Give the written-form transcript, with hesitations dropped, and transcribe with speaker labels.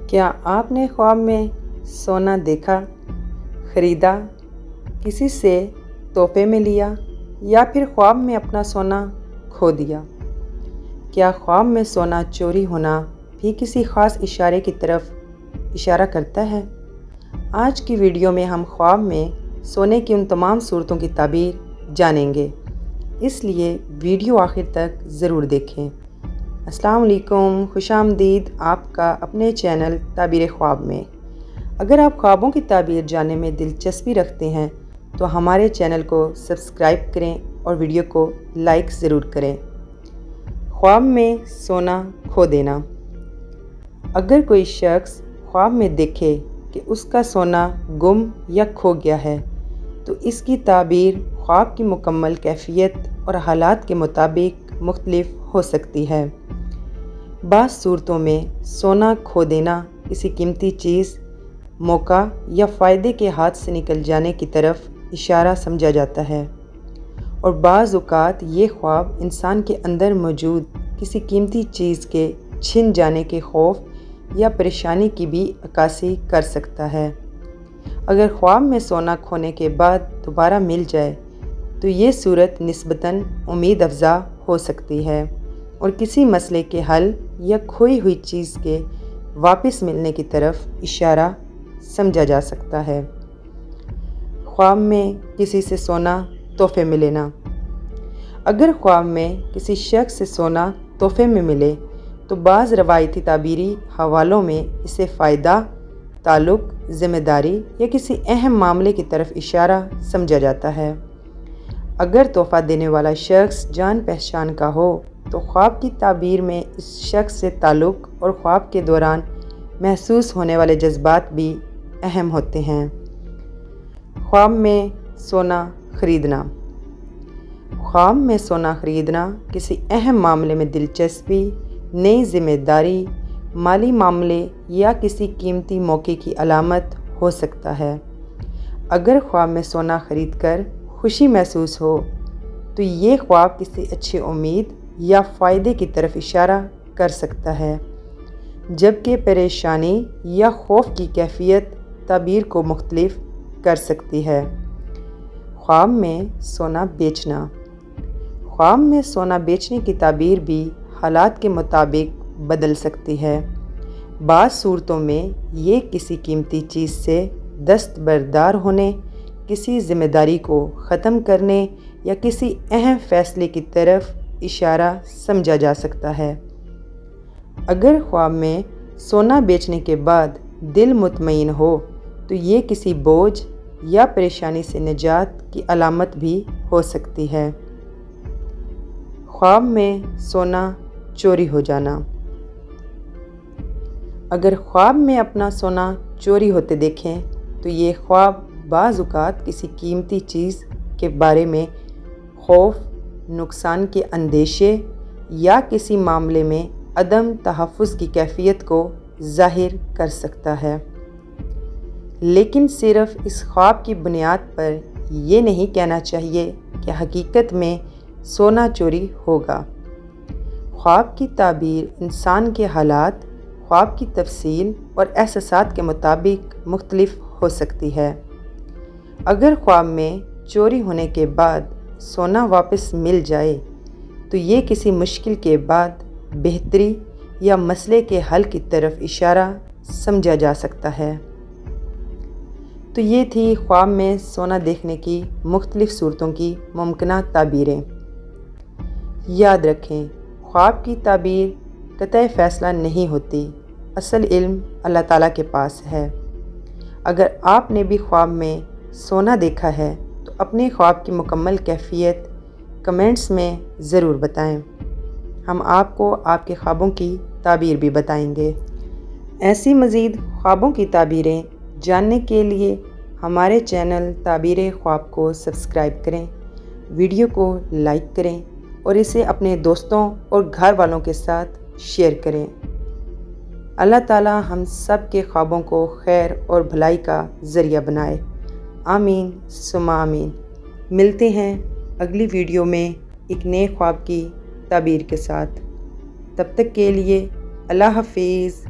Speaker 1: کیا آپ نے خواب میں سونا دیکھا، خریدا، کسی سے تحفے میں لیا یا پھر خواب میں اپنا سونا کھو دیا؟ کیا خواب میں سونا چوری ہونا بھی کسی خاص اشارے کی طرف اشارہ کرتا ہے؟ آج کی ویڈیو میں ہم خواب میں سونے کی ان تمام صورتوں کی تعبیر جانیں گے، اس لیے ویڈیو آخر تک ضرور دیکھیں۔ السلام علیکم، خوش آمدید آپ کا اپنے چینل تعبیر خواب میں۔ اگر آپ خوابوں کی تعبیر جاننے میں دلچسپی رکھتے ہیں تو ہمارے چینل کو سبسکرائب کریں اور ویڈیو کو لائک ضرور کریں۔ خواب میں سونا کھو دینا۔ اگر کوئی شخص خواب میں دیکھے کہ اس کا سونا گم یا کھو گیا ہے تو اس کی تعبیر خواب کی مکمل کیفیت اور حالات کے مطابق مختلف ہو سکتی ہے۔ بعض صورتوں میں سونا کھو دینا کسی قیمتی چیز، موقع یا فائدے کے ہاتھ سے نکل جانے کی طرف اشارہ سمجھا جاتا ہے، اور بعض اوقات یہ خواب انسان کے اندر موجود کسی قیمتی چیز کے چھن جانے کے خوف یا پریشانی کی بھی عکاسی کر سکتا ہے۔ اگر خواب میں سونا کھونے کے بعد دوبارہ مل جائے تو یہ صورت نسبتاً امید افزا ہو سکتی ہے اور کسی مسئلے کے حل یا کھوئی ہوئی چیز کے واپس ملنے کی طرف اشارہ سمجھا جا سکتا ہے۔ خواب میں کسی سے سونا تحفے میں لینا۔ اگر خواب میں کسی شخص سے سونا تحفے میں ملے تو بعض روایتی تعبیری حوالوں میں اسے فائدہ، تعلق، ذمہ داری یا کسی اہم معاملے کی طرف اشارہ سمجھا جاتا ہے۔ اگر تحفہ دینے والا شخص جان پہچان کا ہو تو خواب کی تعبیر میں اس شخص سے تعلق اور خواب کے دوران محسوس ہونے والے جذبات بھی اہم ہوتے ہیں۔ خواب میں سونا خریدنا۔ خواب میں سونا خریدنا کسی اہم معاملے میں دلچسپی، نئی ذمہ داری، مالی معاملے یا کسی قیمتی موقع کی علامت ہو سکتا ہے۔ اگر خواب میں سونا خرید کر خوشی محسوس ہو تو یہ خواب کسی اچھی امید یا فائدے کی طرف اشارہ کر سکتا ہے، جبکہ پریشانی یا خوف کی کیفیت تعبیر کو مختلف کر سکتی ہے۔ خواب میں سونا بیچنا۔ خواب میں سونا بیچنے کی تعبیر بھی حالات کے مطابق بدل سکتی ہے۔ بعض صورتوں میں یہ کسی قیمتی چیز سے دستبردار ہونے، کسی ذمہ داری کو ختم کرنے یا کسی اہم فیصلے کی طرف اشارہ سمجھا جا سکتا ہے۔ اگر خواب میں سونا بیچنے کے بعد دل مطمئن ہو تو یہ کسی بوجھ یا پریشانی سے نجات کی علامت بھی ہو سکتی ہے۔ خواب میں سونا چوری ہو جانا۔ اگر خواب میں اپنا سونا چوری ہوتے دیکھیں تو یہ خواب بعض اوقات کسی قیمتی چیز کے بارے میں خوف، نقصان کے اندیشے یا کسی معاملے میں عدم تحفظ کی کیفیت کو ظاہر کر سکتا ہے، لیکن صرف اس خواب کی بنیاد پر یہ نہیں کہنا چاہیے کہ حقیقت میں سونا چوری ہوگا۔ خواب کی تعبیر انسان کے حالات، خواب کی تفصیل اور احساسات کے مطابق مختلف ہو سکتی ہے۔ اگر خواب میں چوری ہونے کے بعد سونا واپس مل جائے تو یہ کسی مشکل کے بعد بہتری یا مسئلے کے حل کی طرف اشارہ سمجھا جا سکتا ہے۔ تو یہ تھی خواب میں سونا دیکھنے کی مختلف صورتوں کی ممکنہ تعبیریں۔ یاد رکھیں، خواب کی تعبیر قطعی فیصلہ نہیں ہوتی، اصل علم اللہ تعالیٰ کے پاس ہے۔ اگر آپ نے بھی خواب میں سونا دیکھا ہے تو اپنے خواب کی مکمل کیفیت کمنٹس میں ضرور بتائیں، ہم آپ کو آپ کے خوابوں کی تعبیر بھی بتائیں گے۔ ایسی مزید خوابوں کی تعبیریں جاننے کے لیے ہمارے چینل تعبیر خواب کو سبسکرائب کریں، ویڈیو کو لائک کریں اور اسے اپنے دوستوں اور گھر والوں کے ساتھ شیئر کریں۔ اللہ تعالیٰ ہم سب کے خوابوں کو خیر اور بھلائی کا ذریعہ بنائے۔ آمین ثم آمین۔ ملتے ہیں اگلی ویڈیو میں ایک نئے خواب کی تعبیر کے ساتھ۔ تب تک کے لیے اللہ حافظ۔